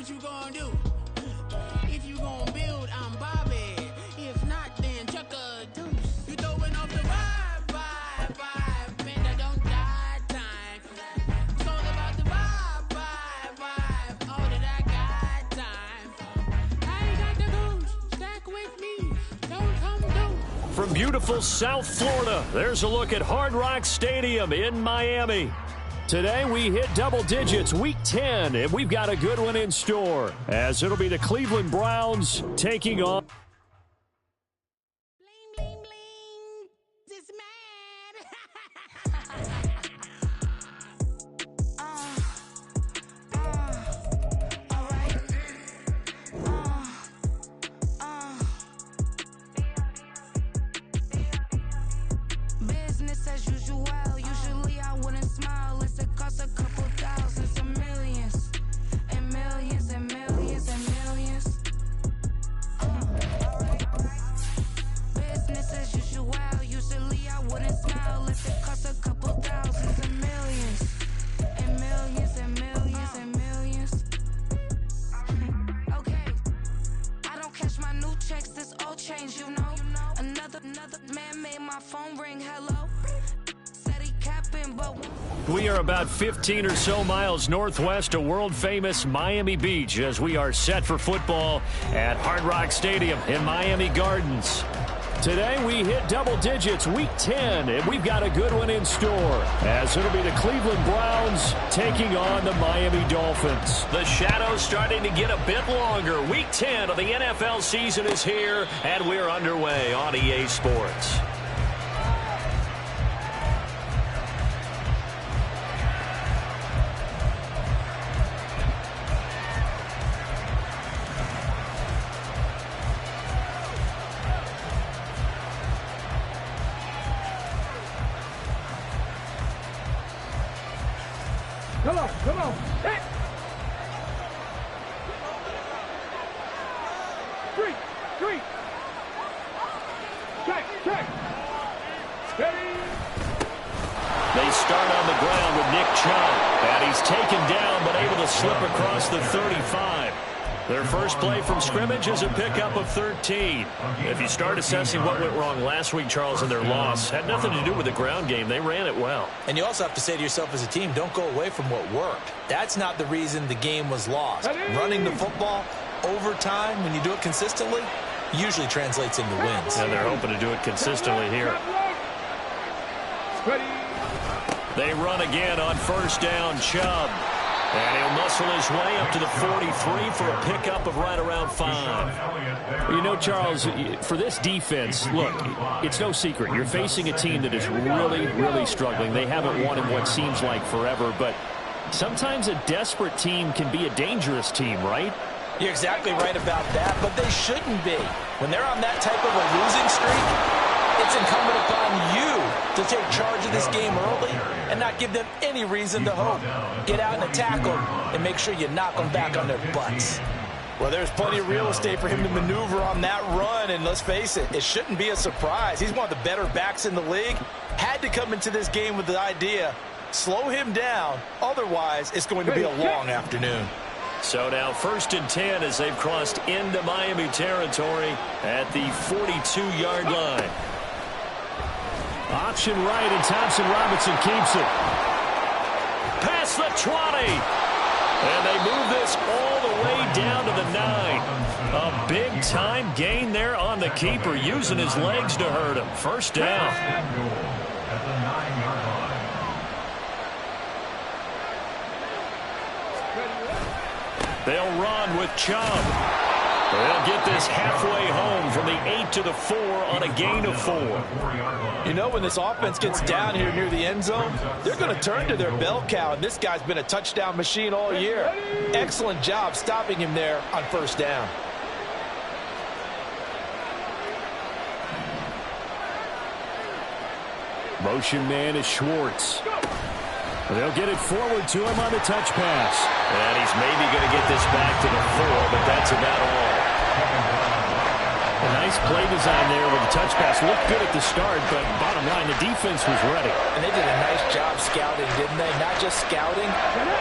what you gonna do? If you gonna build, I'm Bobby. If not, then chuck a deuce. You throwing off the vibe. Man, that don't die time. It's all about the vibe. All that I got time. I ain't got the goose. Stack with me. Don't come do. From beautiful South Florida, there's a look at Hard Rock Stadium in Miami. Today we hit double digits, week 10, and we've got a good one in store, as it'll be the Cleveland Browns taking on. Bling, bling, bling. This mad. All right. Business as usual. Usually I wouldn't smile. It costs a couple thousand, some millions, and millions, and millions, and millions. Business as usual. Usually I wouldn't smile. It costs a couple thousand, some millions, and millions, and millions, and millions. Okay, I don't cash my new checks. This old change, you know. Another man made my phone ring. Hello. We are about 15 or so miles northwest of world-famous Miami Beach as we are set for football at Hard Rock Stadium in Miami Gardens. Today we hit double digits, week 10, and we've got a good one in store as it'll be the Cleveland Browns taking on the Miami Dolphins. The shadow's starting to get a bit longer. Week 10 of the NFL season is here, and we're underway on EA Sports. Come on. Hey. Three. Check. Steady. They start on the ground with Nick Chubb, and he's taken down but able to slip across the 35. Their first play from scrimmage is a pickup of 13. If you start assessing what went wrong last week, Charles, in their loss, had nothing to do with the ground game. They ran it well. And you also have to say to yourself as a team, don't go away from what worked. That's not the reason the game was lost. Running the football over time, when you do it consistently, usually translates into wins. And they're hoping to do it consistently here. They run again on first down, Chubb. And he'll muscle his way up to the 43 for a pickup of right around 5. You know, Charles, for this defense, look, it's no secret. You're facing a team that is really, really struggling. They haven't won in what seems like forever, but sometimes a desperate team can be a dangerous team, right? You're exactly right about that, but they shouldn't be. When they're on that type of a losing streak, it's incumbent upon you to take charge of this game early and not give them any reason to hope. Get out and attack them and make sure you knock them back on their butts. Well, there's plenty of real estate for him to maneuver on that run, and let's face it, it shouldn't be a surprise. He's one of the better backs in the league. Had to come into this game with the idea, slow him down, otherwise it's going to be a long afternoon. So now 1st and 10 as they've crossed into Miami territory at the 42-yard line. Option right, and Thompson Robinson keeps it. Past the 20. And they move this all the way down to the 9. A big-time gain there on the keeper, using his legs to hurt him. First down. They'll run with Chubb. They'll get this halfway home from the 8 to the 4 on a gain of 4. You know, when this offense gets down here near the end zone, they're going to turn to their bell cow, and this guy's been a touchdown machine all year. Excellent job stopping him there on first down. Motion man is Schwartz. They'll get it forward to him on the touch pass. And he's maybe going to get this back to the 4, but that's about all. A nice play design there with the touch pass. Looked good at the start, but bottom line, the defense was ready. And they did a nice job scouting, didn't they? Not just scouting,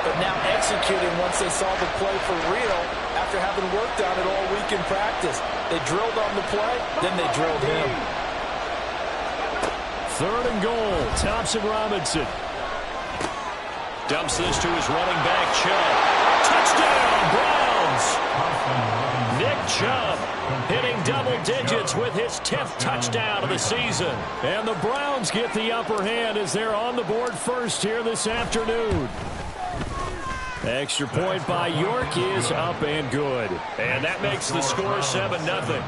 but now executing once they saw the play for real after having worked on it all week in practice. They drilled on the play, then they drilled him. 3rd and goal. Thompson Robinson. Dumps this to his running back, Chubb. Touchdown, Browns! Nick Chubb hitting double digits with his 10th touchdown of the season. And the Browns get the upper hand as they're on the board first here this afternoon. Extra point by York is up and good. And that makes the score 7-0.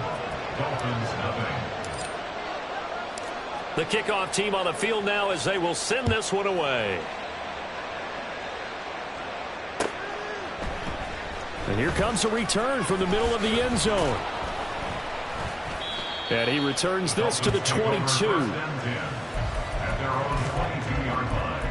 The kickoff team on the field now as they will send this one away. And here comes a return from the middle of the end zone. And he returns this to the 22. At their own 22-yard line.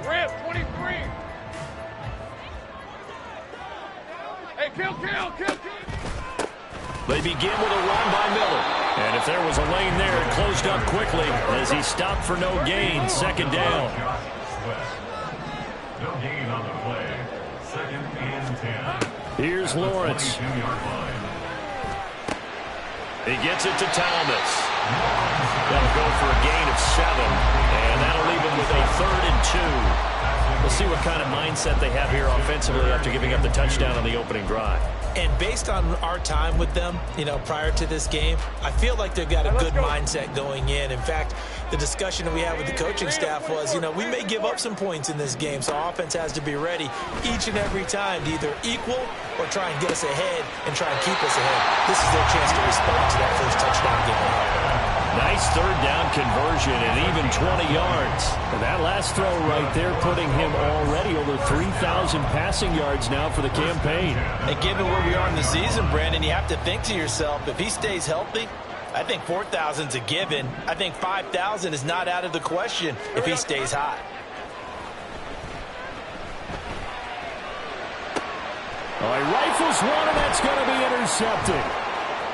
Rip, 23. Hey, kill. They begin with a run by Miller. And if there was a lane there, it closed up quickly as he stopped for no gain. 2nd down. No gain on the play. 2nd and 10. Here's Lawrence. He gets it to Thomas. That'll go for a gain of 7. And that'll leave him with a 3rd and 2. We'll see what kind of mindset they have here offensively after giving up the touchdown on the opening drive. And based on our time with them, prior to this game, I feel like they've got a good mindset going in. In fact, the discussion that we had with the coaching staff was, we may give up some points in this game, so offense has to be ready each and every time to either equal or try and get us ahead and try and keep us ahead. This is their chance to respond to that first touchdown game. Nice 3rd down conversion and even 20 yards. And that last throw right there putting him already over 3,000 passing yards now for the campaign. And given where we are in the season, Brandon, you have to think to yourself, if he stays healthy, I think 4,000's a given. I think 5,000 is not out of the question if he stays hot. He rifles one, and that's going to be intercepted.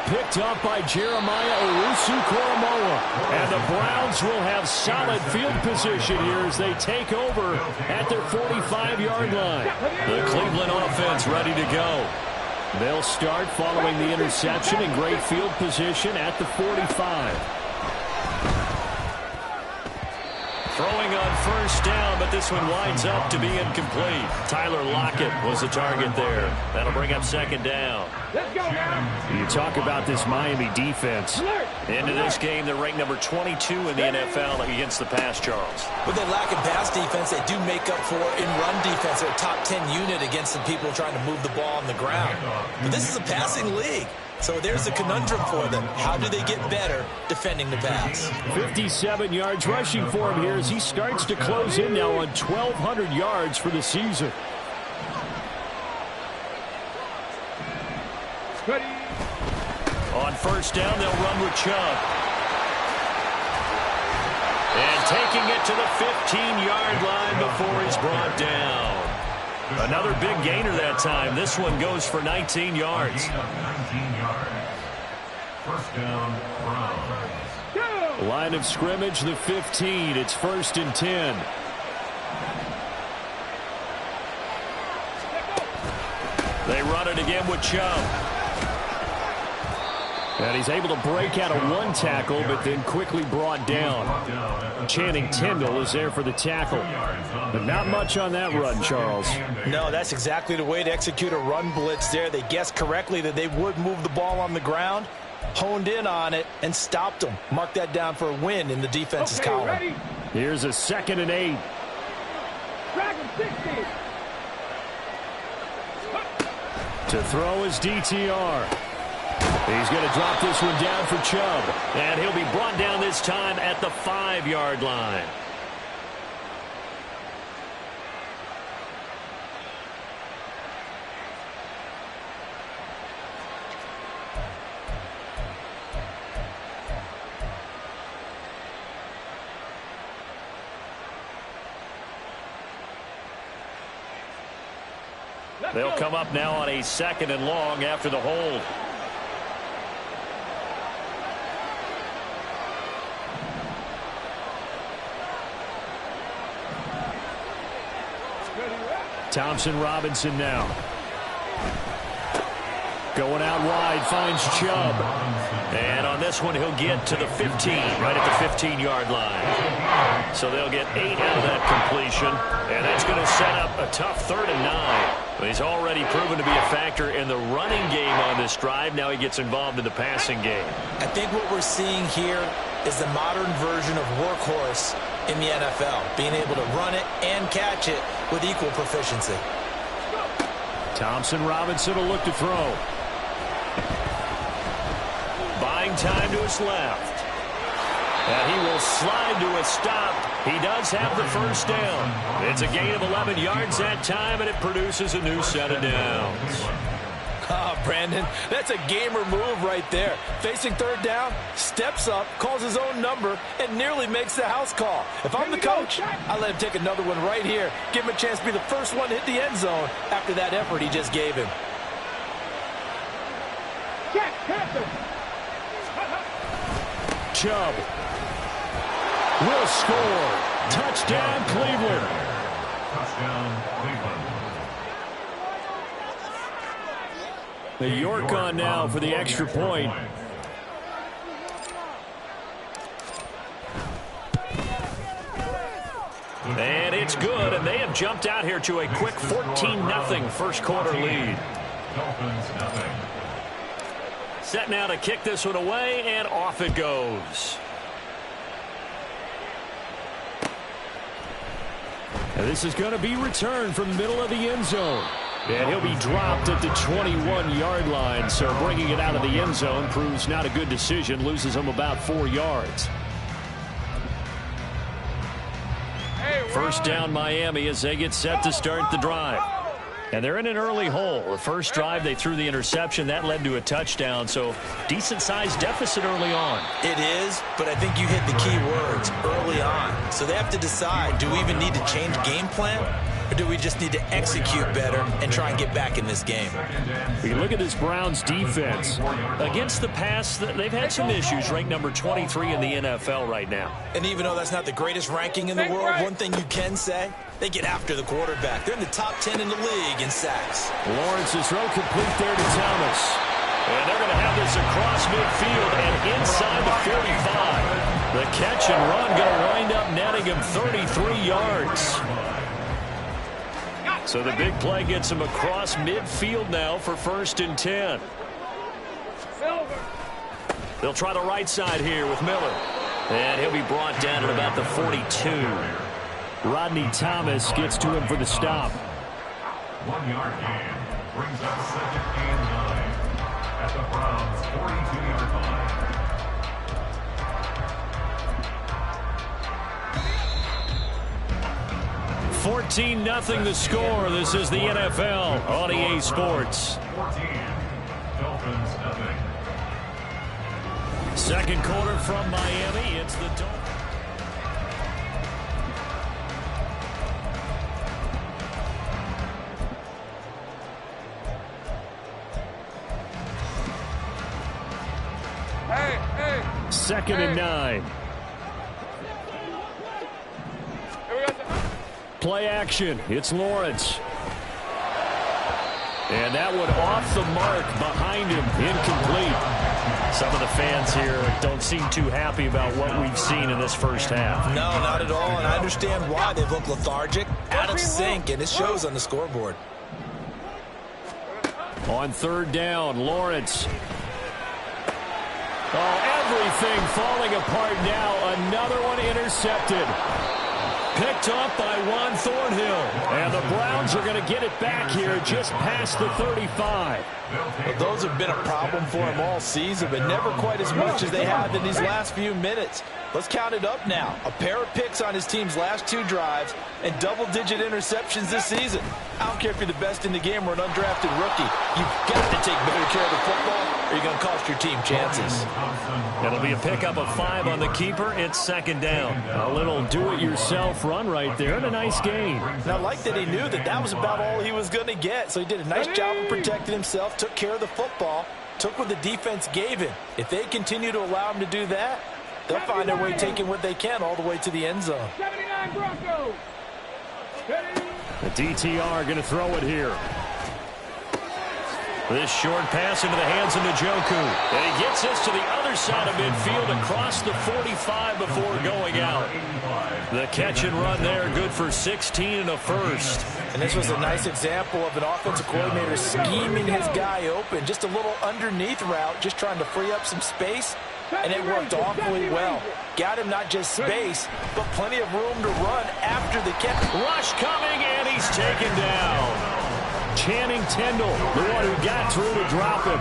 Picked up by Jeremiah Owusu-Koramoah. And the Browns will have solid field position here as they take over at their 45-yard line. The Cleveland offense ready to go. They'll start following the interception in great field position at the 45. Throwing on 1st down, but this one winds up to be incomplete. Tyler Lockett was the target there. That'll bring up 2nd down. Let's go now. You talk about this Miami defense. Into this game, they're ranked number 22 in the NFL against the pass, Charles. With they lack in pass defense, they do make up for in run defense. They're a top 10 unit against the people trying to move the ball on the ground. But this is a passing league. So there's the conundrum for them. How do they get better defending the pass? 57 yards rushing for him here as he starts to close in now on 1,200 yards for the season. Ready. On 1st down, they'll run with Chubb. And taking it to the 15-yard line before he's brought down. Another big gainer that time. This one goes for 19 yards. 19 yards. 1st down, Browns. Line of scrimmage, the 15. It's 1st and 10. They run it again with Chubb. And he's able to break out of one tackle, but then quickly brought down. Channing Tindall is there for the tackle. But not much on that run, Charles. No, that's exactly the way to execute a run blitz there. They guessed correctly that they would move the ball on the ground, honed in on it, and stopped them. Mark that down for a win in the defense's column. Ready. Here's a 2nd and 8. Dragon 60. To throw is DTR. He's going to drop this one down for Chubb. And he'll be brought down this time at the 5-yard line. They'll come up now on a 2nd and long after the hold. Thompson Robinson now. Going out wide, finds Chubb. And on this one, he'll get to the 15, right at the 15-yard line. So they'll get 8 out of that completion. And that's going to set up a tough 3rd and 9. But he's already proven to be a factor in the running game on this drive. Now he gets involved in the passing game. I think what we're seeing here is the modern version of workhorse in the NFL, being able to run it and catch it with equal proficiency. Thompson Robinson will look to throw. Buying time to his left. And he will slide to a stop. He does have the first down. It's a gain of 11 yards that time, and it produces a new set of downs. Ah, Brandon, that's a gamer move right there. Facing 3rd down, steps up, calls his own number, and nearly makes the house call. If I'm the coach, I let him take another one right here. Give him a chance to be the first one to hit the end zone after that effort he just gave him. Chubb will score. Touchdown, Cleveland. Touchdown, Cleveland. The York on now for the extra point. And it's good, and they have jumped out here to a quick 14-0 first quarter lead. Dolphins, nothing. Set now to kick this one away, and off it goes. And this is going to be returned from the middle of the end zone. And he'll be dropped at the 21-yard line, so bringing it out of the end zone proves not a good decision, loses him about 4 yards. First down Miami as they get set to start the drive. And they're in an early hole. The first drive they threw the interception. That led to a touchdown, so decent-sized deficit early on. It is, but I think you hit the key words, early on. So they have to decide, do we even need to change game plan? Or do we just need to execute better and try and get back in this game? We look at this Browns defense. Against the pass, they've had some issues, ranked number 23 in the NFL right now. And even though that's not the greatest ranking in the world, one thing you can say, they get after the quarterback. They're in the top 10 in the league in sacks. Lawrence's throw complete there to Thomas. And they're going to have this across midfield and inside the 45. The catch and run going to wind up netting him 33 yards. So the big play gets him across midfield now for 1st and 10. They'll try the right side here with Miller. And he'll be brought down at about the 42. Rodney Thomas gets to him for the stop. 1 yard gain brings up 2nd and 9 at the Browns' 42-yard line. 14-0 the score. This is the NFL on EA Sports. 14. Dolphins, nothing. Second quarter from Miami. It's the Dolphins. Second and 9. Play action. It's Lawrence. And that one off the mark behind him. Incomplete. Some of the fans here don't seem too happy about what we've seen in this first half. No, not at all. And I understand why. They've looked lethargic, out of sync, and it shows on the scoreboard. On 3rd down, Lawrence. Oh, everything falling apart now. Another one intercepted. Picked off by Juan Thornhill. And the Browns are going to get it back here just past the 35. Well, those have been a problem for him all season, but never quite as much as they have in these last few minutes. Let's count it up now. A pair of picks on his team's last 2 drives and double-digit interceptions this season. I don't care if you're the best in the game or an undrafted rookie. You've got to take better care of the football or you're going to cost your team chances. It'll be a pickup of 5 on the keeper. It's second down. A little do-it-yourself run right there and a nice gain. And I like that he knew that that was about all he was going to get. So he did a nice job of protecting himself, took care of the football, took what the defense gave him. If they continue to allow him to do that, they'll find their way taking what they can all the way to the end zone. 79 Broncos. The DTR going to throw it here. This short pass into the hands of Njoku. And he gets this to the other side of midfield across the 45 before going out. The catch and run there, good for 16 and a first. And this was a nice example of an offensive coordinator scheming his guy open. Just a little underneath route, just trying to free up some space. And it worked awfully well. Got him not just space, but plenty of room to run after the catch. Rush coming, and he's taken down. Channing Tindall, the one who got through to drop him.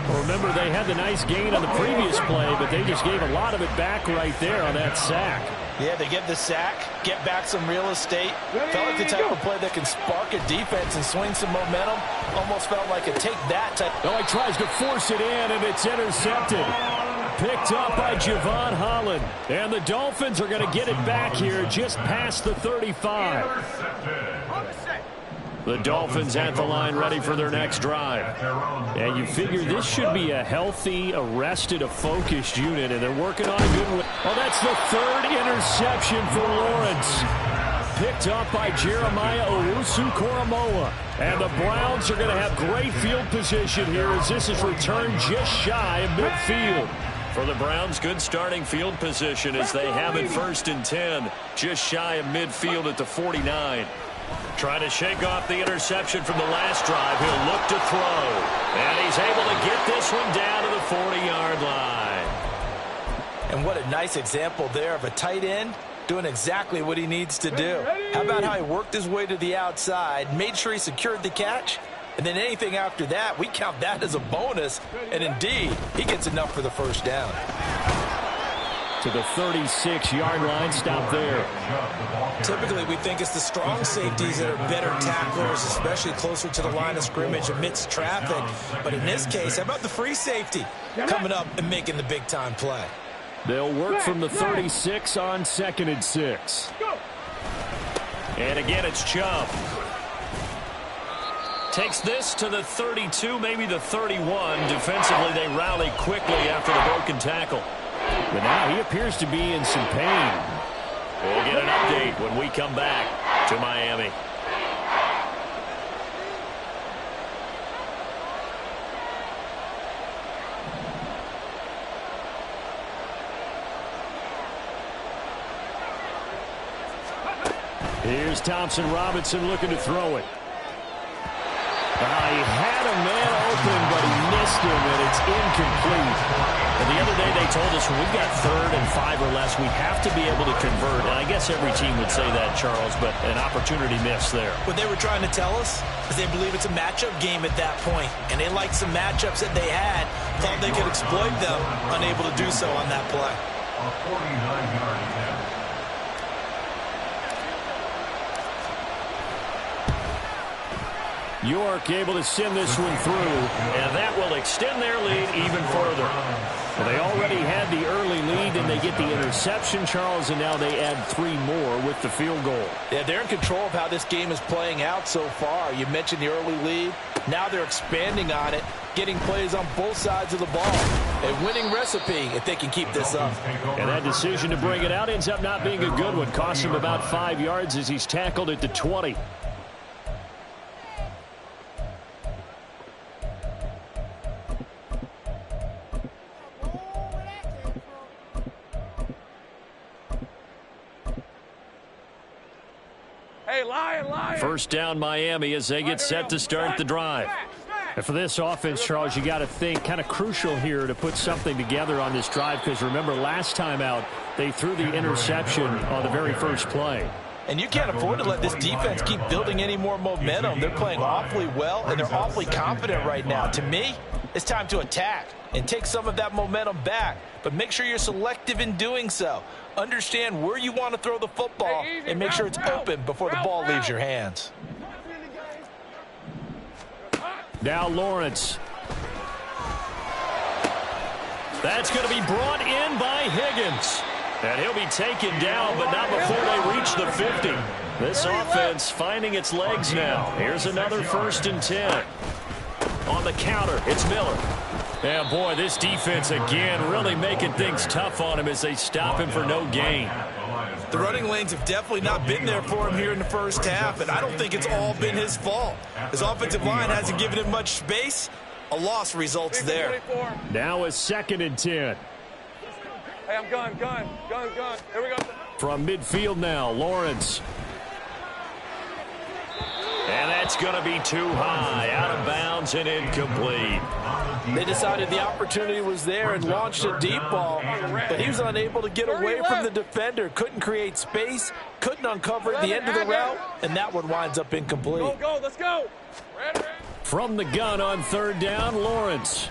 Well, remember, they had the nice gain on the previous play, but they just gave a lot of it back right there on that sack. Yeah, they get the sack, get back some real estate. Felt like the type of play that can spark a defense and swing some momentum. Almost felt like a take-that type. Oh, he tries to force it in, and it's intercepted. Picked up by Javon Holland. And the Dolphins are going to get it back here just past the 35. The Dolphins at the line ready for their next drive. And you figure this should be a healthy, arrested, a focused unit, and they're working on a good one. Oh, that's the 3rd interception for Lawrence. Picked up by Jeremiah Owusu-Koramoah. And the Browns are going to have great field position here as this is returned just shy of midfield. For the Browns, good starting field position as they have it 1st and 10, just shy of midfield at the 49. Trying to shake off the interception from the last drive. He'll look to throw. And he's able to get this one down to the 40-yard line. And what a nice example there of a tight end doing exactly what he needs to do. How about how he worked his way to the outside, made sure he secured the catch, and then anything after that, we count that as a bonus. And indeed, he gets enough for the first down. To the 36-yard line, stop there. Typically, we think it's the strong safeties that are better tacklers, especially closer to the line of scrimmage amidst traffic. But in this case, how about the free safety coming up and making the big-time play? They'll work from the 36 on 2nd and 6. And again, it's Chubb. Takes this to the 32, maybe the 31. Defensively, they rally quickly after the broken tackle. But now he appears to be in some pain. We'll get an update when we come back to Miami. Here's Thompson Robinson looking to throw it. He had a man open, but he missed him, and it's incomplete. And the other day they told us when we've got 3rd and 5 or less, we have to be able to convert. And I guess every team would say that, Charles, but an opportunity missed there. What they were trying to tell us is they believe it's a matchup game at that point. And they liked some matchups that they had, thought they could exploit them, unable to do so on that play. A 49-yard attempt. York able to send this one through, and that will extend their lead even further. Well, they already had the early lead, and they get the interception, Charles, and now they add 3 more with the field goal. Yeah, they're in control of how this game is playing out so far. You mentioned the early lead. Now they're expanding on it, getting plays on both sides of the ball. A winning recipe if they can keep this up. And that decision to bring it out ends up not being a good one. Costs him about 5 yards as he's tackled at the 20. Hey, Lion. First down Miami as they get set to start the drive. And for this offense, Charles, you got to think kind of crucial here to put something together on this drive because remember last time out they threw the interception on the very first play. And you can't afford to let this defense keep building any more momentum. They're playing awfully well, and they're awfully confident right now. To me, It's time to attack and take some of that momentum back. But make sure you're selective in doing so. Understand where you want to throw the football and make sure it's open before the ball leaves your hands. Now Lawrence. That's going to be brought in by Higgins. And he'll be taken down, but not before they reach the 50. This offense finding its legs now. Here's another 1st and 10. On the counter, it's Miller. And boy, this defense again really making things tough on him as they stop him for no gain. The running lanes have definitely not been there for him here in the first half, and I don't think it's all been his fault. His offensive line hasn't given him much space. A loss results there. Now a 2nd and 10. Hey, I'm gun. Here we go. From midfield now, Lawrence. And that's going to be too high, out of bounds and incomplete. They decided the opportunity was there and launched a deep ball, but he was unable to get away from the defender, couldn't create space, couldn't uncover the end of the route, and that one winds up incomplete. Go, let's go. From the gun on 3rd down, Lawrence.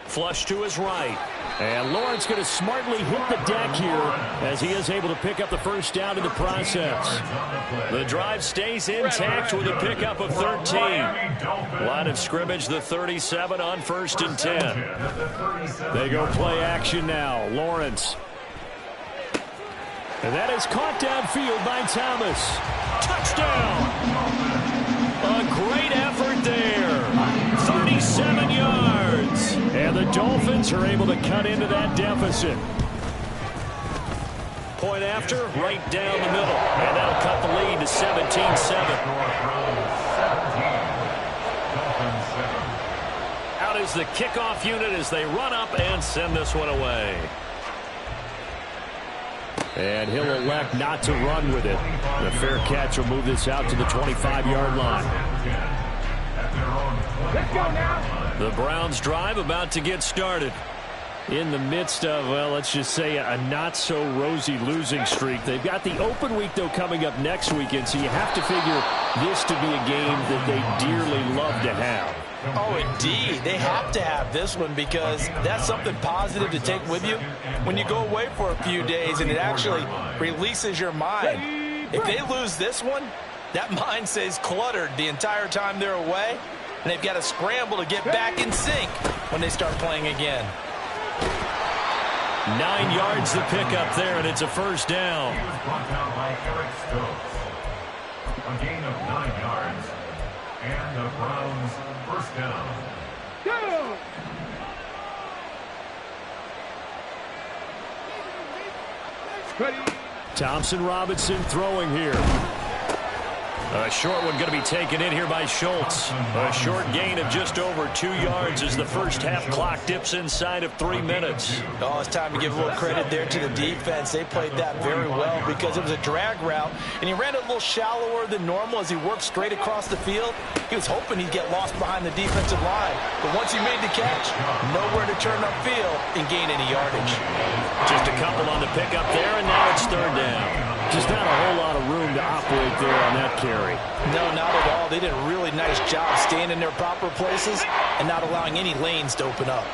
Flush to his right. And Lawrence going to smartly hit the deck here as he is able to pick up the 1st down in the process. The drive stays intact with a pickup of 13. Line of scrimmage, the 37 on 1st and 10. They go play action now. Lawrence. And that is caught downfield by Thomas. Touchdown! A great effort there. 37 yards. And the Dolphins are able to cut into that deficit. Point after, right down the middle. And that'll cut the lead to 17-7. Out is the kickoff unit as they run up and send this one away. And he'll elect not to run with it. The fair catch will move this out to the 25-yard line. Let's go now. The Browns drive about to get started. In the midst of, well, let's just say a not-so-rosy losing streak. They've got the open week, though, coming up next weekend, so you have to figure this to be a game that they dearly love to have. Oh, indeed. They have to have this one because that's something positive to take with you when you go away for a few days and it actually releases your mind. If they lose this one, that mind stays cluttered the entire time they're away, and they've got to scramble to get back in sync when they start playing again. 9 yards the pickup there, and it's a 1st down. He was brought down by Eric Stokes. A gain of 9 yards. And the Browns 1st down. Go. Ready. Thompson Robinson throwing here. A short one going to be taken in here by Schultz. A short gain of just over 2 yards as the first half clock dips inside of 3 minutes. Oh, it's time to give a little credit there to the defense. They played that very well because it was a drag route, and he ran it a little shallower than normal as he worked straight across the field. He was hoping he'd get lost behind the defensive line, but once he made the catch, nowhere to turn upfield and gain any yardage. Just a couple on the pickup there, and now it's 3rd down. Just not a whole lot of room to operate there on that carry. No, not at all. They did a really nice job staying in their proper places and not allowing any lanes to open up.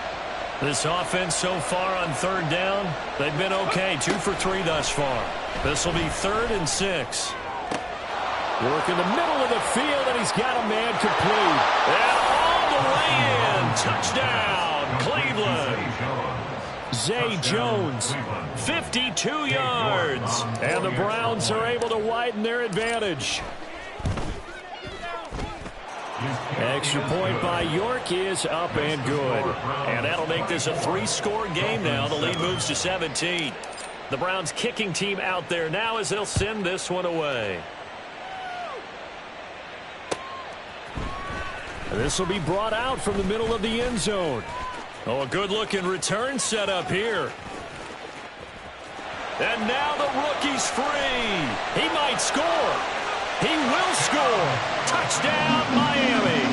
This offense so far on 3rd down, they've been okay. 2 for 3 thus far. This will be 3rd and 6. Work in the middle of the field, and he's got a man complete. And all the way in. Touchdown, Cleveland. Zay Jones, 52 yards. And the Browns are able to widen their advantage. Extra point by York is up and good. And that'll make this a 3-score game now. The lead moves to 17. The Browns kicking team out there now as they'll send this one away. This will be brought out from the middle of the end zone. Oh, a good-looking return set up here. And now the rookie's free. He might score. He will score. Touchdown, Miami.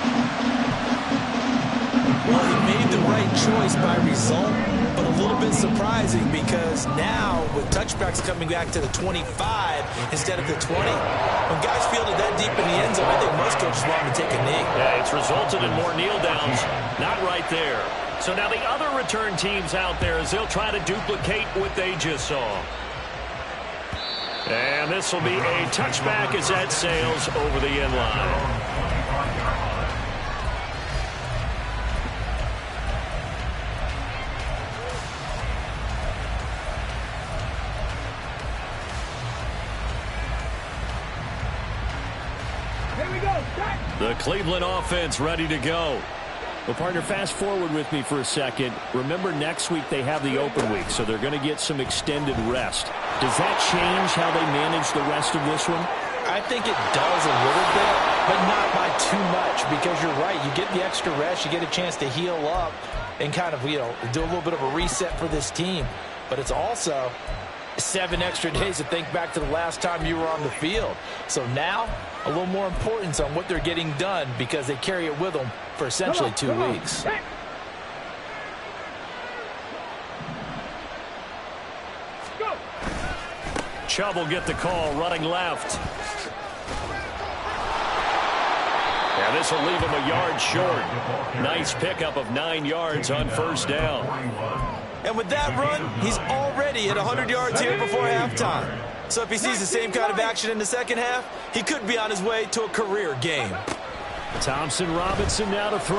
Well, he made the right choice by result, but a little bit surprising because now with touchbacks coming back to the 25 instead of the 20, when guys field it that deep in the end zone, I think most coaches want them to take a knee. Yeah, it's resulted in more kneel downs. Not right there. So now the other return teams out there as they'll try to duplicate what they just saw. And this will be a touchback as that sails over the end line. The Cleveland offense ready to go. Well, partner, fast forward with me for a second. Remember, next week they have the open week, so they're going to get some extended rest. Does that change how they manage the rest of this one? I think it does a little bit, but not by too much, because you're right. You get the extra rest. You get a chance to heal up and kind of, do a little bit of a reset for this team. But it's also 7 extra days to think back to the last time you were on the field. So now, a little more importance on what they're getting done because they carry it with them for essentially 2 weeks. Chubb will get the call running left. Yeah, this will leave him a yard short. Nice pickup of 9 yards on first down. And with that run, he's already at 100 yards here before halftime. So if he sees the same kind of action in the second half, he could be on his way to a career game. Thompson Robinson now to throw.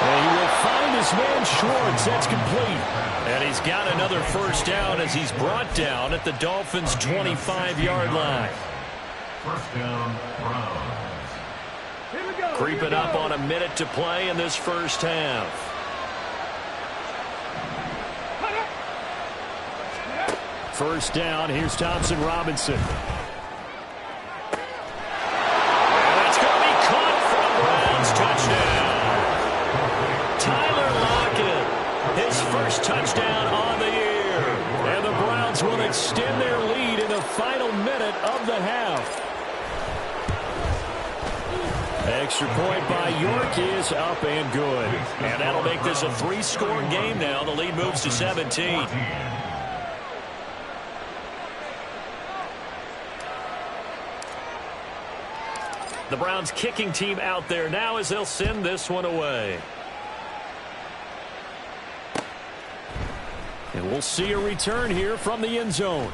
And he will find his man Schwartz. That's complete. And he's got another first down as he's brought down at the Dolphins' 25-yard line. First down, Browns. Creeping up on a minute to play in this first half. First down, here's Thompson Robinson. And that's going to be caught for a Browns touchdown. Tyler Lockett, his first touchdown on the year. And the Browns will extend their lead in the final minute of the half. Extra point by York is up and good. And that'll make this a 3-score game now. The lead moves to 17. The Browns kicking team out there now as they'll send this one away. And we'll see a return here from the end zone.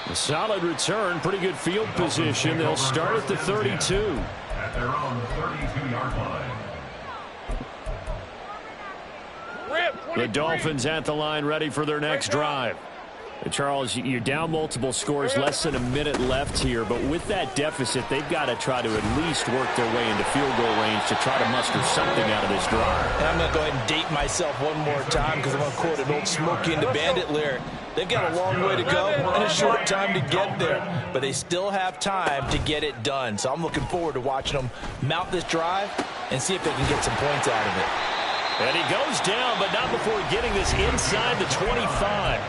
A solid return, pretty good field position. They'll start at the 32. At their own 32-yard line. The Dolphins at the line ready for their next drive. Charles, you're down multiple scores, less than a minute left here, but with that deficit, they've got to try to at least work their way into field goal range to try to muster something out of this drive. And I'm going to go ahead and date myself one more time because I'm going to quote an old Smokey and the Bandit lyric. They've got a long way to go and a short time to get there, but they still have time to get it done. So I'm looking forward to watching them mount this drive and see if they can get some points out of it. And he goes down, but not before getting this inside the 25.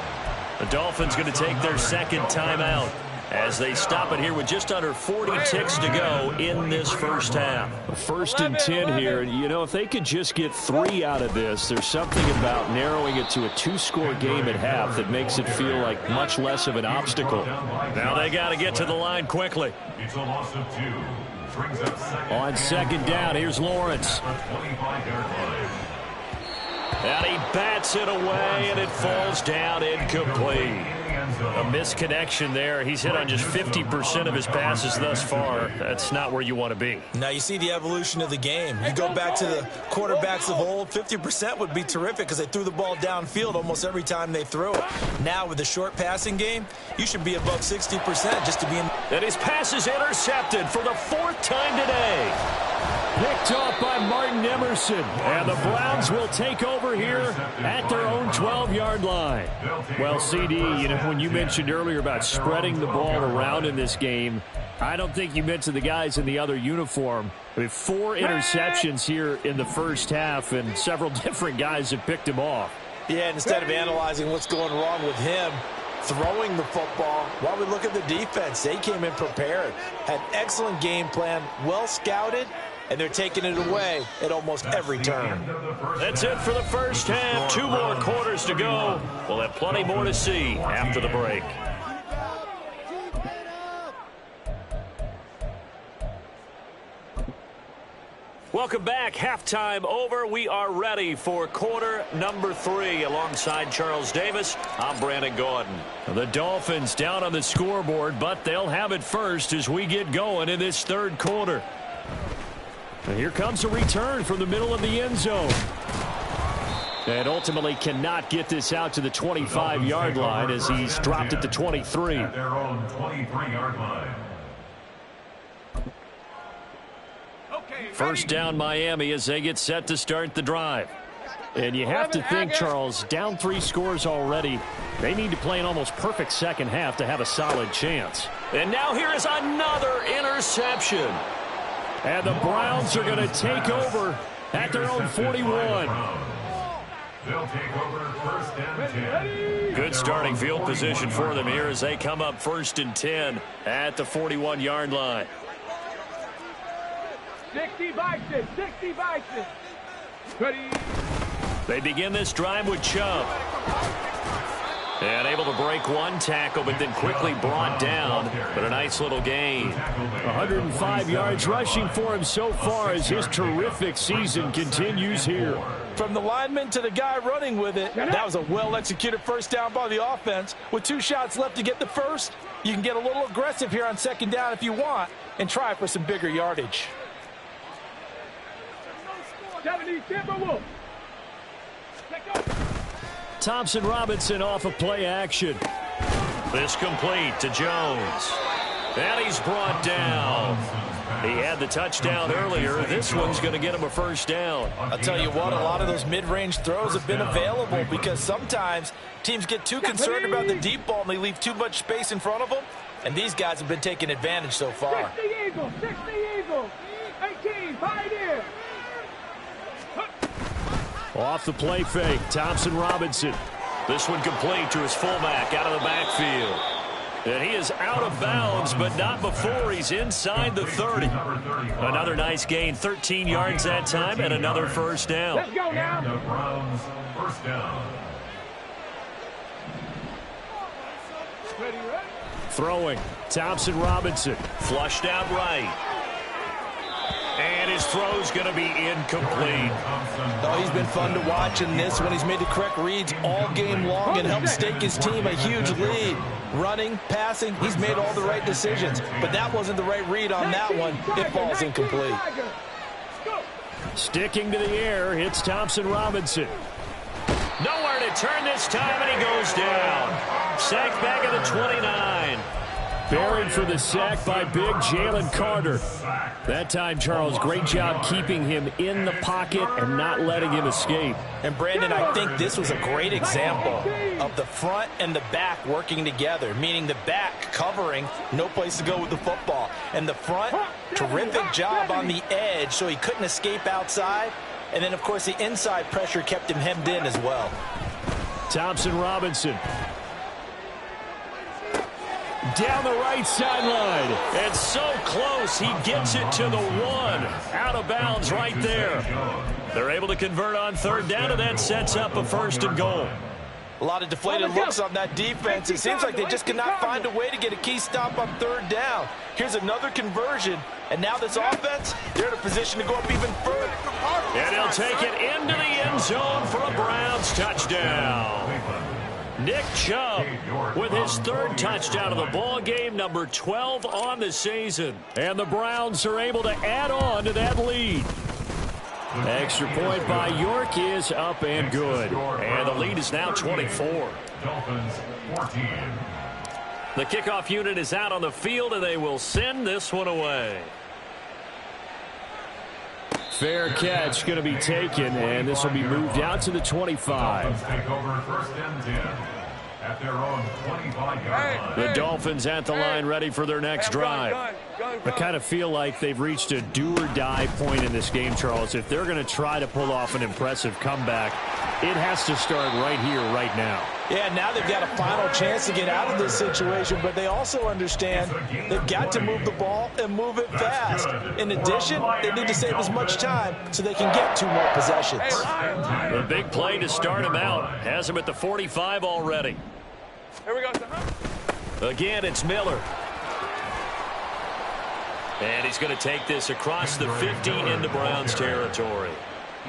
The Dolphins going to take their second timeout as they stop it here with just under 40 ticks to go in this first half. First and 10 here. You know, if they could just get 3 out of this, there's something about narrowing it to a 2-score game at half that makes it feel like much less of an obstacle. Now they got to get to the line quickly. It's a loss of 2. Brings up second. On second down, here's Lawrence. And he bats it away, and it falls down incomplete. A misconnection there. He's hit on just 50% of his passes thus far. That's not where you want to be. Now you see the evolution of the game. You go back to the quarterbacks of old, 50% would be terrific because they threw the ball downfield almost every time they threw it. Now with the short passing game, you should be above 60% just to be in. And his pass is intercepted for the 4th time today. Picked off by Martin Emerson. And the Browns will take over here at their own 12-yard line. Well, CD, you know, when you mentioned earlier about spreading the ball around in this game, I don't think you mentioned the guys in the other uniform. I mean, 4 interceptions here in the first half, and several different guys have picked him off. Yeah, and instead of analyzing what's going wrong with him throwing the football, while we look at the defense, they came in prepared, had excellent game plan, well scouted, and they're taking it away at almost every turn. That's it for the first half. 2 more quarters to go. We'll have plenty more to see after the break. Welcome back. Halftime over. We are ready for quarter number 3. Alongside Charles Davis, I'm Brandon Gordon. The Dolphins down on the scoreboard, but they'll have it first as we get going in this third quarter. And here comes a return from the middle of the end zone. And ultimately cannot get this out to the 25-yard line as he's dropped at the 23. At their own 23-yard line. First down Miami as they get set to start the drive. And you have to think, Charles, down 3 scores already. They need to play an almost perfect second half to have a solid chance. And now here is another interception. And the Browns are going to take over at their own 41. They'll take over first and 10. Good starting field position for them here as they come up first and 10 at the 41-yard line. 60 Bison, 60 Bison. Ready. They begin this drive with Chubb. And able to break 1 tackle, but then quickly brought down. But a nice little gain. 105 yards rushing for him so far as his terrific season continues here. From the lineman to the guy running with it, that was a well-executed first down by the offense. With 2 shots left to get the first, you can get a little aggressive here on second down if you want and try for some bigger yardage. 70 Timberwolves. Thompson Robinson off of play action. This complete to Jones. And he's brought down. He had the touchdown earlier. This one's going to get him a first down. I'll tell you what, a lot of those mid-range throws have been available because sometimes teams get too concerned about the deep ball and they leave too much space in front of them. And these guys have been taking advantage so far. 60 Eagles, 60 Eagles. 18, Pioneer. Off the play fake, Thompson Robinson. This one complete to his fullback out of the backfield. And he is out of bounds, but not before he's inside the 30. Another nice gain, 13 yards that time, and another first down. Let's go now. And the Browns first down. Ready, ready. Throwing, Thompson Robinson. Flushed out right. And his throw's going to be incomplete. Oh, he's been fun to watch in this one. He's made the correct reads all game long and helped stake his team a huge lead. Running, passing, he's made all the right decisions. But that wasn't the right read on that one. It falls incomplete. Sticking to the air, it's Thompson Robinson. Nowhere to turn this time, and he goes down. Sacked back at the 29. Buried for the sack by big Jalen Carter. That time, Charles, great job keeping him in the pocket and not letting him escape. And, Brandon, I think this was a great example of the front and the back working together, meaning the back covering, no place to go with the football. And the front, terrific job on the edge so he couldn't escape outside. And then, of course, the inside pressure kept him hemmed in as well. Thompson Robinson. Down the right sideline. And so close, he gets it to the 1. Out of bounds right there. They're able to convert on third down, and that sets up a first and goal. A lot of deflated looks on that defense. It seems like they just cannot find a way to get a key stop on third down. Here's another conversion, and now this offense, they're in a position to go up even further. And he'll take it into the end zone for a Browns touchdown. Nick Chubb with his 3rd touchdown of the ball game, number 12 on the season. And the Browns are able to add on to that lead. Extra point by York is up and good. And the lead is now 24. Dolphins 14. The kickoff unit is out on the field, and they will send this one away. Fair catch going to be taken, and this will be moved out to the 25. Dolphins take over first and 10 at their own 25-yard line. The Dolphins at the line ready for their next drive. I kind of feel like they've reached a do-or-die point in this game, Charles. If they're going to try to pull off an impressive comeback, it has to start right here, right now. Yeah, now they've got a final chance to get out of this situation, but they also understand they've got to move the ball and move it fast. In addition, they need to save as much time so they can get 2 more possessions. The big play to start him out. Has him at the 45 already. Here we go. Again, it's Miller. And he's going to take this across the 50 into Browns territory.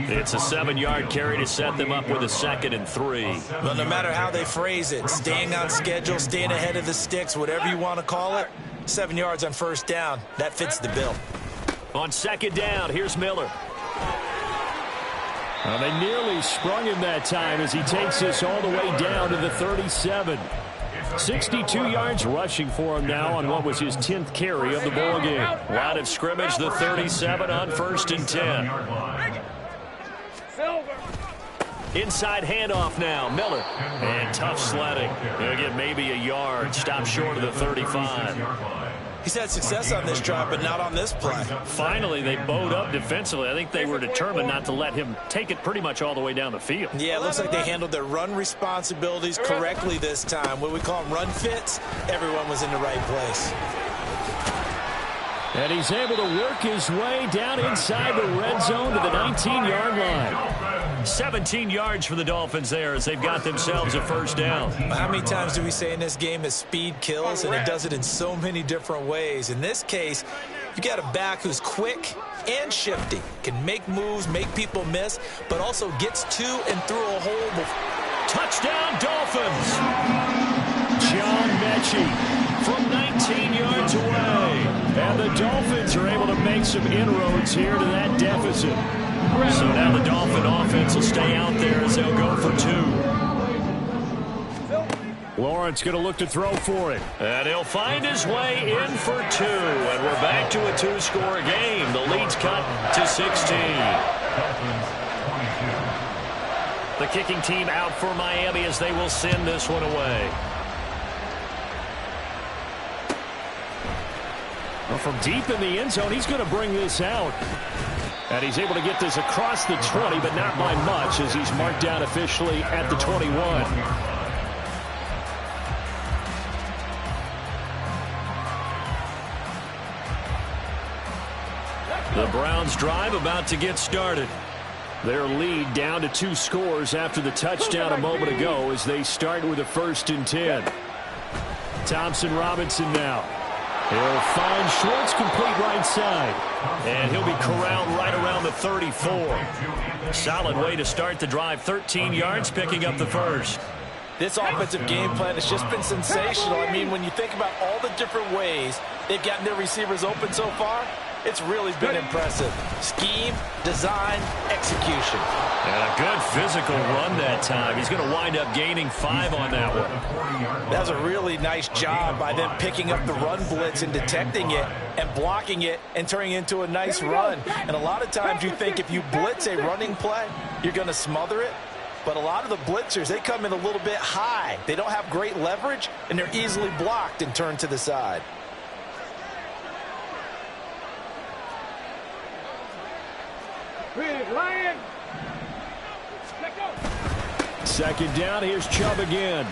It's a 7-yard carry to set them up with a 2nd and 3. Well, no matter how they phrase it, staying on schedule, staying ahead of the sticks, whatever you want to call it, 7 yards on 1st down, that fits the bill. On 2nd down, here's Miller. Well, they nearly sprung him that time as he takes this all the way down to the 37. 62 yards rushing for him now on what was his 10th carry of the ball game. Line of scrimmage, the 37 on 1st and 10. Inside handoff now, Miller. And tough sledding. He'll get maybe a yard. Stop short of the 35. He's had success on this drive, but not on this play. Finally, they bowed up defensively. I think they were determined not to let him take it pretty much all the way down the field. Yeah, it looks like they handled their run responsibilities correctly this time. What we call them run fits, everyone was in the right place. And he's able to work his way down inside the red zone to the 19-yard line. 17 yards for the Dolphins there as they've got themselves a 1st down. How many times do we say in this game that speed kills, and it does it in so many different ways? In this case, you got a back who's quick and shifty, can make moves, make people miss, but also gets to and through a hole. Touchdown, Dolphins! John Mechie from 19 yards away. And the Dolphins are able to make some inroads here to that deficit. So now the Dolphin offense will stay out there as they'll go for 2. Lawrence going to look to throw for it. And he'll find his way in for 2. And we're back to a 2-score game. The lead's cut to 16. The kicking team out for Miami as they will send this one away. Well, from deep in the end zone, he's going to bring this out. And he's able to get this across the 20, but not by much as he's marked down officially at the 21. The Browns drive about to get started. Their lead down to 2 scores after the touchdown a moment ago as they start with a 1st and 10. Thompson Robinson now. He'll find Schwartz complete right side. And he'll be corralled right around the 34. Solid way to start the drive. 13 yards, picking up the 1st. This offensive game plan has just been sensational. I mean, when you think about all the different ways they've gotten their receivers open so far, it's really been impressive. Scheme, design, execution. And a good physical run that time. He's going to wind up gaining 5 on that one. That was a really nice job by them picking up the run blitz and detecting it and blocking it and turning it into a nice run. And a lot of times you think if you blitz a running play, you're going to smother it. But a lot of the blitzers, they come in a little bit high. They don't have great leverage, and they're easily blocked and turned to the side. Lion. 2nd down, here's Chubb again.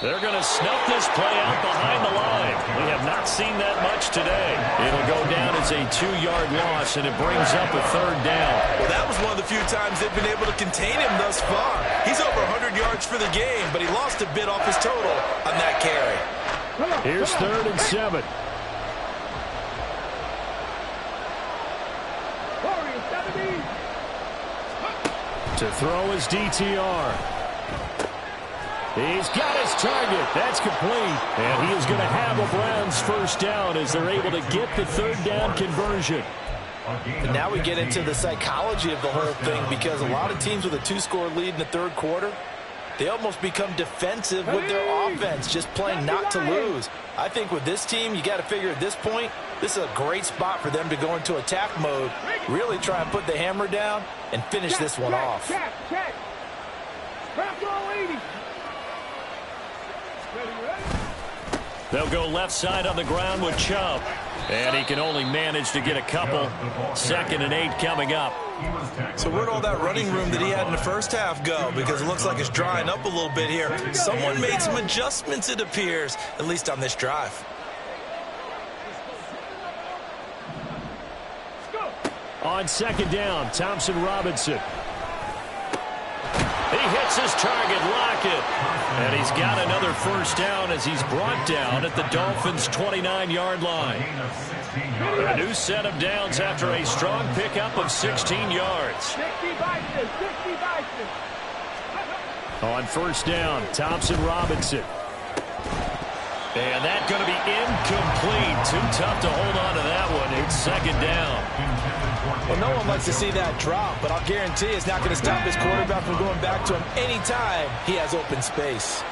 They're going to snuff this play out behind the line. We have not seen that much today. It'll go down as a 2-yard loss, and it brings up a 3rd down. Well, that was one of the few times they've been able to contain him thus far. He's over 100 yards for the game, but he lost a bit off his total on that carry. Here's 3rd and 7. To throw his DTR. He's got his target. That's complete. And he is going to have a Browns 1st down as they're able to get the 3rd down conversion. And now we get into the psychology of the whole thing, because a lot of teams with a 2-score lead in the 3rd quarter, they almost become defensive with their offense, just playing not to lose. I think with this team, you got to figure at this point, this is a great spot for them to go into attack mode, really try and put the hammer down and finish this one off. They'll go left side on the ground with Chubb. And he can only manage to get a couple. 2nd and 8 coming up. So where'd all that running room that he had in the first half go? Because it looks like it's drying up a little bit here. Someone made some adjustments, it appears, at least on this drive. On second down, Thompson Robinson. He hits his target, Lockett. And he's got another first down as he's brought down at the Dolphins' 29-yard line. A new set of downs after a strong pickup of 16 yards. On first down, Thompson Robinson. And that's going to be incomplete. Too tough to hold on to that one. It's second down. Well, no one likes to see that drop, but I'll guarantee it's not going to stop his quarterback from going back to him anytime he has open space.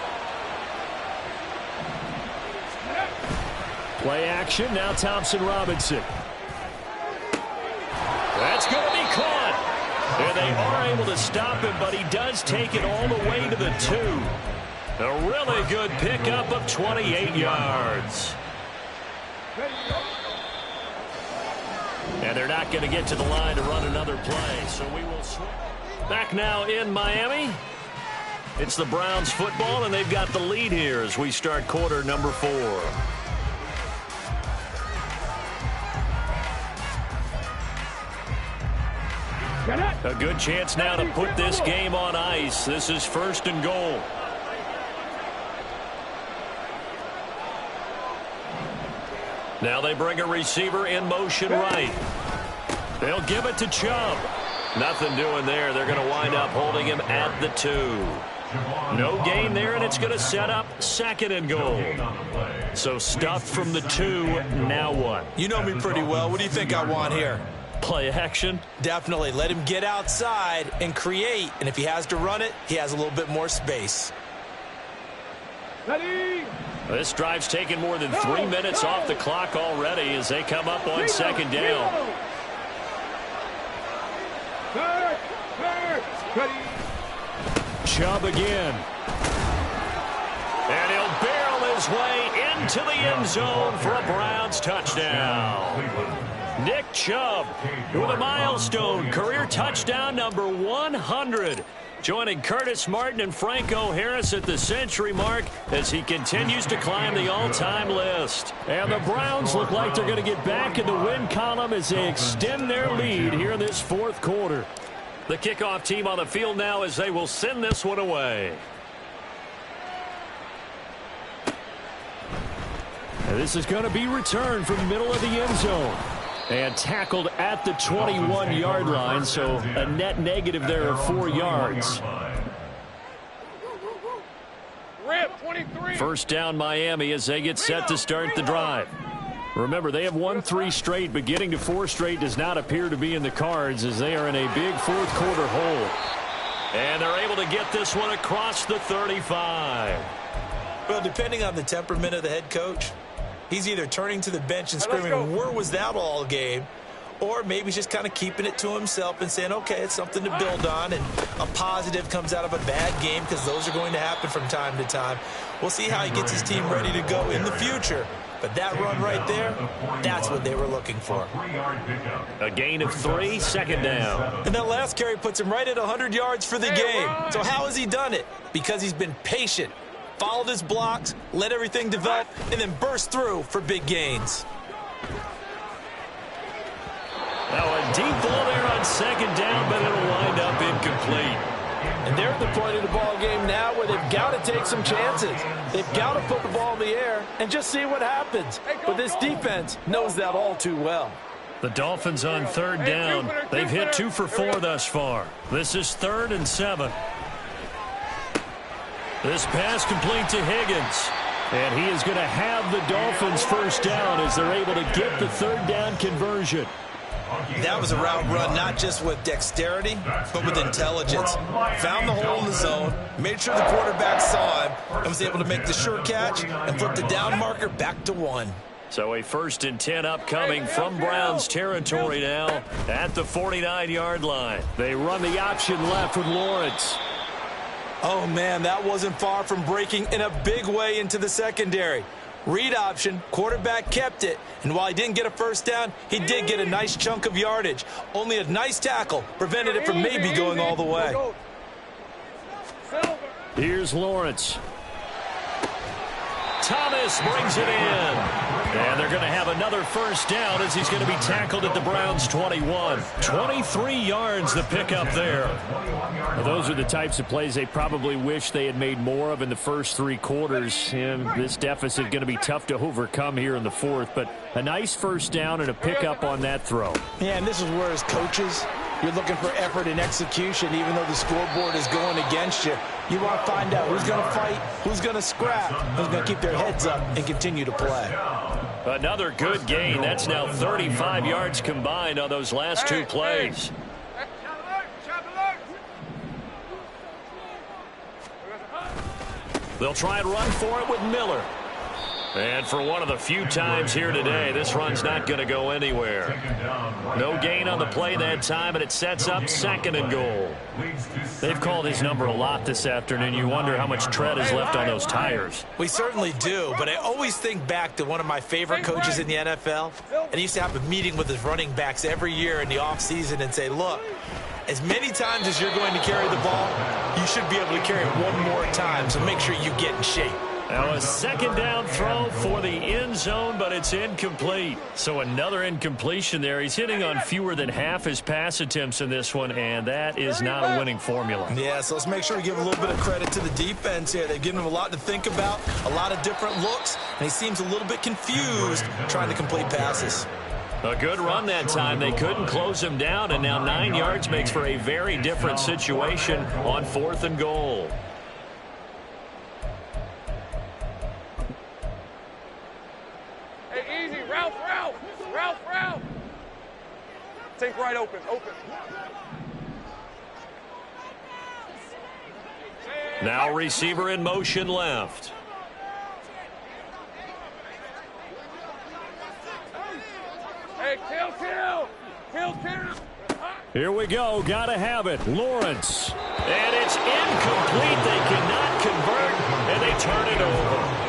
Play action, now Thompson Robinson. That's going to be caught. And they are able to stop him, but he does take it all the way to the 2. A really good pickup of 28 yards. And they're not going to get to the line to run another play, so we will switch. Back now in Miami. It's the Browns football, and they've got the lead here as we start quarter number 4. A good chance now to put this game on ice. This is first and goal. Now they bring a receiver in motion right. They'll give it to Chubb. Nothing doing there. They're going to wind up holding him at the 2. No gain there, and it's going to set up second and goal. So stuffed from the 2, now what? You know me pretty well. What do you think I want here? Play action? Definitely. Let him get outside and create. And if he has to run it, he has a little bit more space. This drive's taken more than 3 minutes off the clock already as they come up on second down. Chubb again. And he'll barrel his way into the end zone for a Browns touchdown. Nick Chubb with a milestone career touchdown number 100. Joining Curtis Martin and Franco Harris at the century mark as he continues to climb the all-time list. And the Browns look like they're going to get back in the win column as they extend their lead here in this fourth quarter. The kickoff team on the field now as they will send this one away. And this is going to be returned from the middle of the end zone. And tackled at the 21-yard line, so a net negative there of 4 yards. First down Miami as they get set to start the drive. Remember, they have won 3 straight, but getting to 4 straight does not appear to be in the cards as they are in a big fourth quarter hole. And they're able to get this one across the 35. Well, depending on the temperament of the head coach, he's either turning to the bench and screaming, where was that all game? Or maybe he's just kind of keeping it to himself and saying, okay, it's something to build on, and a positive comes out of a bad game because those are going to happen from time to time. We'll see how he gets his team ready to go in the future. But that run right there, that's what they were looking for. A gain of 3, second down. And that last carry puts him right at 100 yards for the game. So how has he done it? Because he's been patient, followed his blocks, let everything develop, and then burst through for big gains. Now a deep ball there on second down, but it'll wind up incomplete. And they're at the point of the ball game now where they've got to take some chances. They've got to put the ball in the air and just see what happens. But this defense knows that all too well. The Dolphins on third down. They've hit 2 for 4 thus far. This is 3rd and 7. This pass complete to Higgins. And he is going to have the Dolphins first down as they're able to get the third down conversion. That was a route run not just with dexterity, but with intelligence. Found the hole in the zone, made sure the quarterback saw him, and was able to make the sure catch and flip the down marker back to 1. So a 1st and 10 upcoming from Browns territory now at the 49-yard line. They run the option left with Lawrence. Oh, man, that wasn't far from breaking in a big way into the secondary. Read option, quarterback kept it, and while he didn't get a first down, he did get a nice chunk of yardage. Only a nice tackle prevented it from maybe going all the way. Here's Lawrence. Thomas brings it in. And they're going to have another first down as he's going to be tackled at the Browns' 21. 23 yards the pickup there. Well, those are the types of plays they probably wish they had made more of in the first 3 quarters. And this deficit going to be tough to overcome here in the fourth. But a nice first down and a pickup on that throw. Yeah, and this is where as coaches, you're looking for effort and execution even though the scoreboard is going against you. You want to find out who's going to fight, who's going to scrap, who's going to keep their heads up and continue to play. Another good gain. That's now 35 yards combined on those last 2 plays. They'll try and run for it with Miller. And for one of the few times here today, this run's not going to go anywhere. No gain on the play that time, and it sets up 2nd and goal. They've called his number a lot this afternoon. You wonder how much tread is left on those tires. We certainly do, but I always think back to one of my favorite coaches in the NFL, and he used to have a meeting with his running backs every year in the offseason and say, look, as many times as you're going to carry the ball, you should be able to carry it one more time, so make sure you get in shape. Now a 2nd down throw for the end zone, but it's incomplete. So another incompletion there. He's hitting on fewer than half his pass attempts in this one, and that is not a winning formula. Yeah, so let's make sure we give a little bit of credit to the defense here. They've given him a lot to think about, a lot of different looks, and he seems a little bit confused trying to complete passes. A good run that time. They couldn't close him down, and now 9 yards makes for a very different situation on 4th and goal. Hey, easy. Ralph. Take right open. Now receiver in motion left. Hey, kill. Here we go. Got to have it. Lawrence. And it's incomplete. They cannot convert, and they turn it over.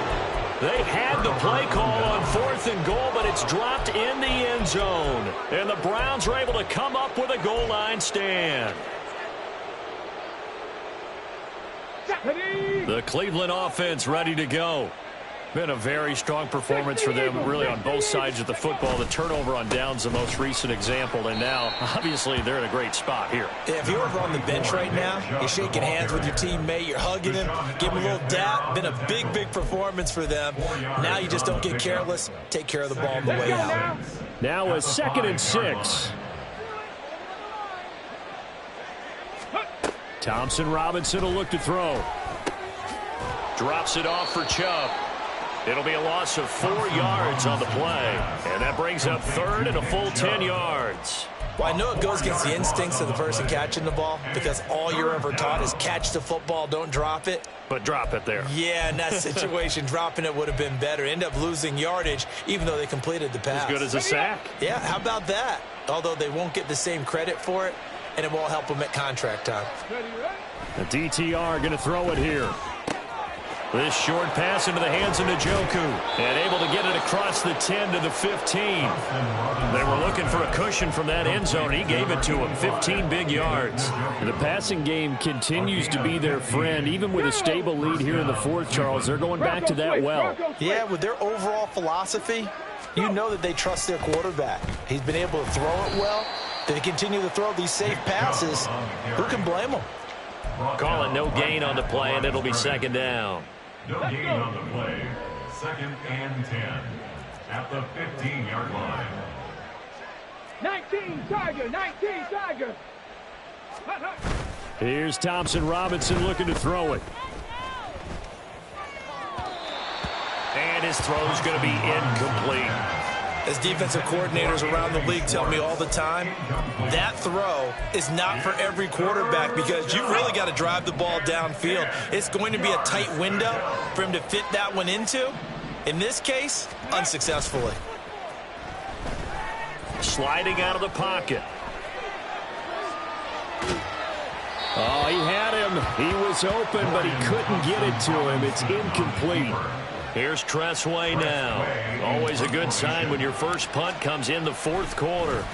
They had the play call on 4th and goal, but it's dropped in the end zone. And the Browns are able to come up with a goal line stand. The Cleveland offense ready to go. Been a very strong performance for them, really, on both sides of the football. The turnover on downs the most recent example, and now, obviously, they're in a great spot here. Yeah, if you're over on the bench right now, you're shaking hands with your teammate, you're hugging him, give him a little dap. Been a big performance for them. Now you just don't get careless. Take care of the ball on the way out. Now a 2nd and 6. Thompson Robinson will look to throw. Drops it off for Chubb. It'll be a loss of 4 yards on the play. And that brings up 3rd and a full 10 yards. Well, I know it goes against the instincts of the person catching the ball because all you're ever taught is catch the football, don't drop it. But drop it there. Yeah, in that situation, dropping it would have been better. End up losing yardage, even though they completed the pass. As good as a sack. Yeah, how about that? Although they won't get the same credit for it, and it won't help them at contract time. The DTR going to throw it here. This short pass into the hands of Njoku. And able to get it across the 10 to the 15. They were looking for a cushion from that end zone. He gave it to him. 15 big yards. The passing game continues to be their friend. Even with a stable lead here in the fourth, Charles, they're going back to that well. Yeah, with their overall philosophy, you know that they trust their quarterback. He's been able to throw it well. They continue to throw these safe passes. Who can blame them? Call it no gain on the play, and it'll be 2nd down. No gain on the play. 2nd and 10 at the 15-yard line. 19 Tiger. Here's Thompson Robinson looking to throw it. And his throw's going to be incomplete. As defensive coordinators around the league tell me all the time, that throw is not for every quarterback because you really got to drive the ball downfield. It's going to be a tight window for him to fit that one into. In this case, unsuccessfully. Sliding out of the pocket. Oh, he had him. He was open, but he couldn't get it to him. It's incomplete. Here's Tressway now. Always a good sign when your first punt comes in the fourth quarter.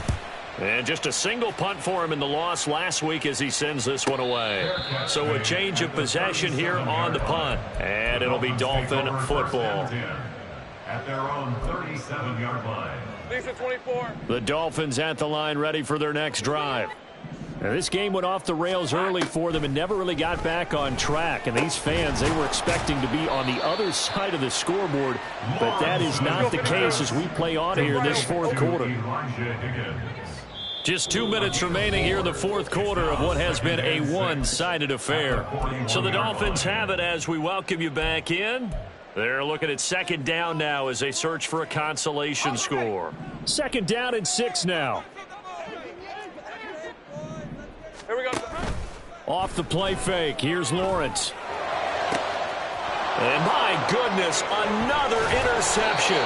And just a single punt for him in the loss last week as he sends this one away. So a change of possession here on the punt. And it'll be Dolphin football. At their own 37-yard line. Lisa 24. The Dolphins at the line ready for their next drive. Now, this game went off the rails early for them and never really got back on track. And these fans, they were expecting to be on the other side of the scoreboard. But that is not the case as we play on here in this fourth quarter. Just 2 minutes remaining here in the fourth quarter of what has been a one-sided affair. So the Dolphins have it as we welcome you back in. They're looking at second down now as they search for a consolation score. Second down and 6 now. Here we go. Off the play fake. Here's Lawrence. And my goodness, another interception.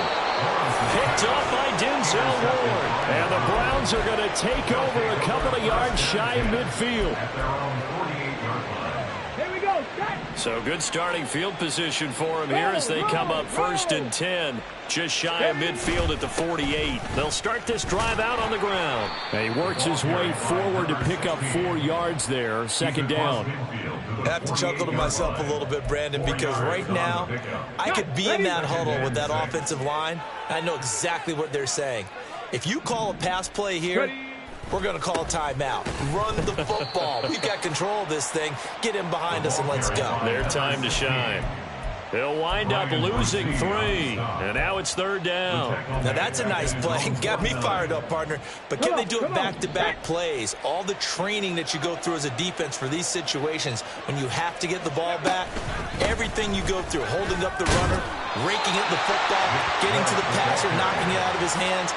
Picked off by Denzel Ward. And the Browns are going to take over a couple of yards shy of midfield. So good starting field position for him here as they come up 1st and 10. Just shy of midfield at the 48. They'll start this drive out on the ground. And he works his way forward to pick up 4 yards there. Second down. I have to chuckle to myself a little bit, Brandon, because right now I could be in that huddle with that offensive line. I know exactly what they're saying. If you call a pass play here, we're going to call a timeout. Run the football. We've got control of this thing. Get him behind us and let's go. Their time to shine. They'll wind up losing 3. And now it's third down. Now that's a nice play. Got me fired up, partner. But can they do it back-to-back plays? All the training that you go through as a defense for these situations, when you have to get the ball back, everything you go through, holding up the runner, raking at the football, getting to the passer, knocking it out of his hands,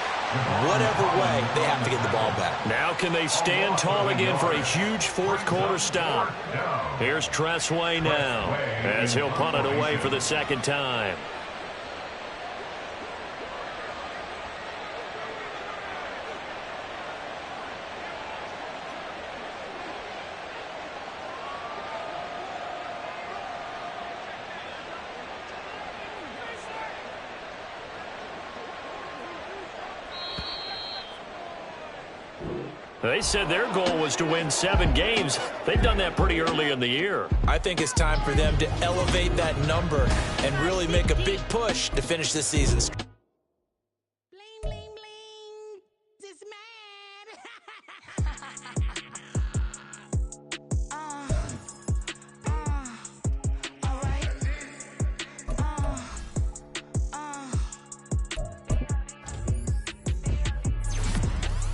whatever way, they have to get the ball back. Now can they stand tall again for a huge fourth quarter stop? Here's Tressway now as he'll punt it away for the second time. They said their goal was to win 7 games. They've done that pretty early in the year. I think it's time for them to elevate that number and really make a big push to finish this season. Bling, bling, bling. This man. All right.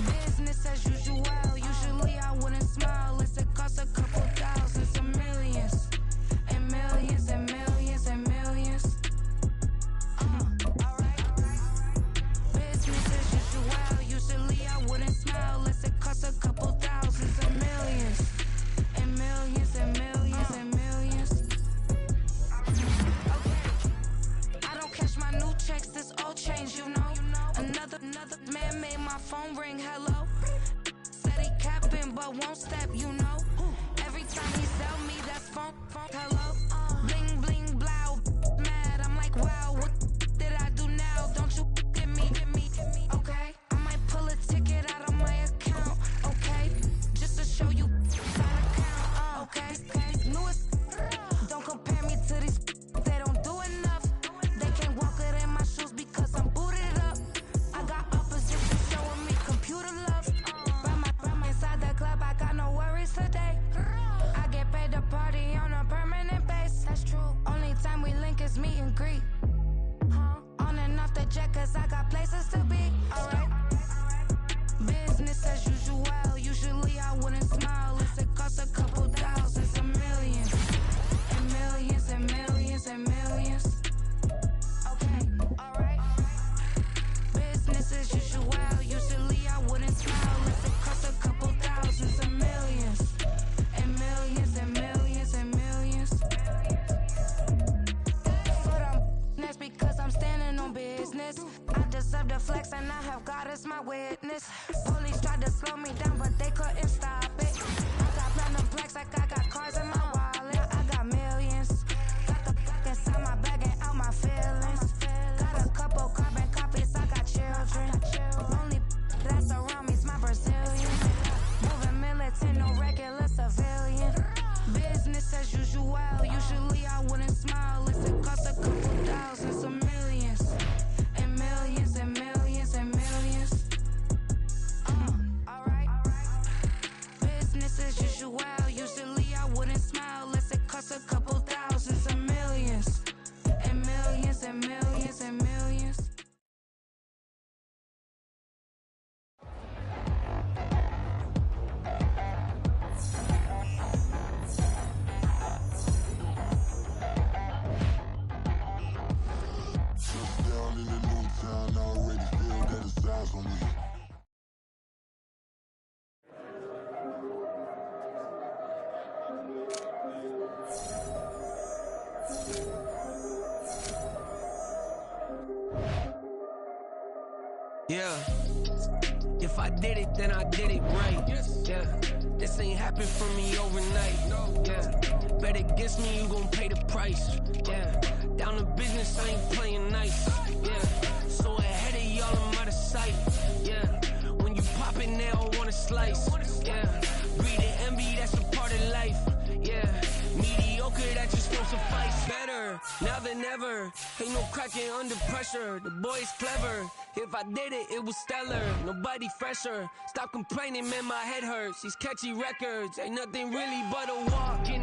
Business as usual. Usually I wouldn't smile. It's it costs a couple thousands and millions. And millions and millions and millions. All right. Business as usual. Usually I wouldn't smile. Unless it costs a couple thousands and millions. And millions and millions and millions. Okay. I don't catch my new checks. This old change, you know. Another man made my phone ring. Hello. Said he capping but won't step, you know. Every time he sell me, that's phone. Hello. Bling bling blow. Mad. I'm like, wow, what did I do now? Don't you get me. Okay. I might pull a ticket out of my account. Okay. Just to show you side account. Okay. Newest. Don't compare me to these. They don't do enough. They can't walk it in my shoes because I'm booted up. I got opposition showing me computer love. Run my inside the club, I got no worries today. I get paid to party on a permanent base. That's true. Only time we link is meet and greet. On and off the jet, cause I got places to be. Alright. Business as usual. Usually I wouldn't smile. Unless it costs a couple thousands and millions. And millions and millions and millions. Okay, alright. Business as usual. Usually I wouldn't smile. Unless it costs a couple thousands and millions. And millions and millions and millions. But that's because I'm standing on business. I deserve the flex and I have God as my witness. Police tried to slow me down but they couldn't stop it. I got platinum plaques like I got cars in my wallet. I got millions. Got the fuck inside my bag and out my feelings. town already, still got a side for me. Yeah, if I did it, then I did it right. Yeah, this ain't happened for me overnight. Yeah, bet against me, you gon' pay the price. Yeah, down to business, I ain't playing nice. Yeah, so ahead of y'all, I'm out of sight. Yeah, when you pop it now, I wanna slice. Yeah, breed the envy, that's a part of life. Yeah, mediocre, that just won't suffice. Better now than ever, ain't no cracking under pressure. The boy's clever. If I did it, it was stellar. Nobody fresher. Stop complaining, man, my head hurts. These catchy records ain't nothing really but a walk in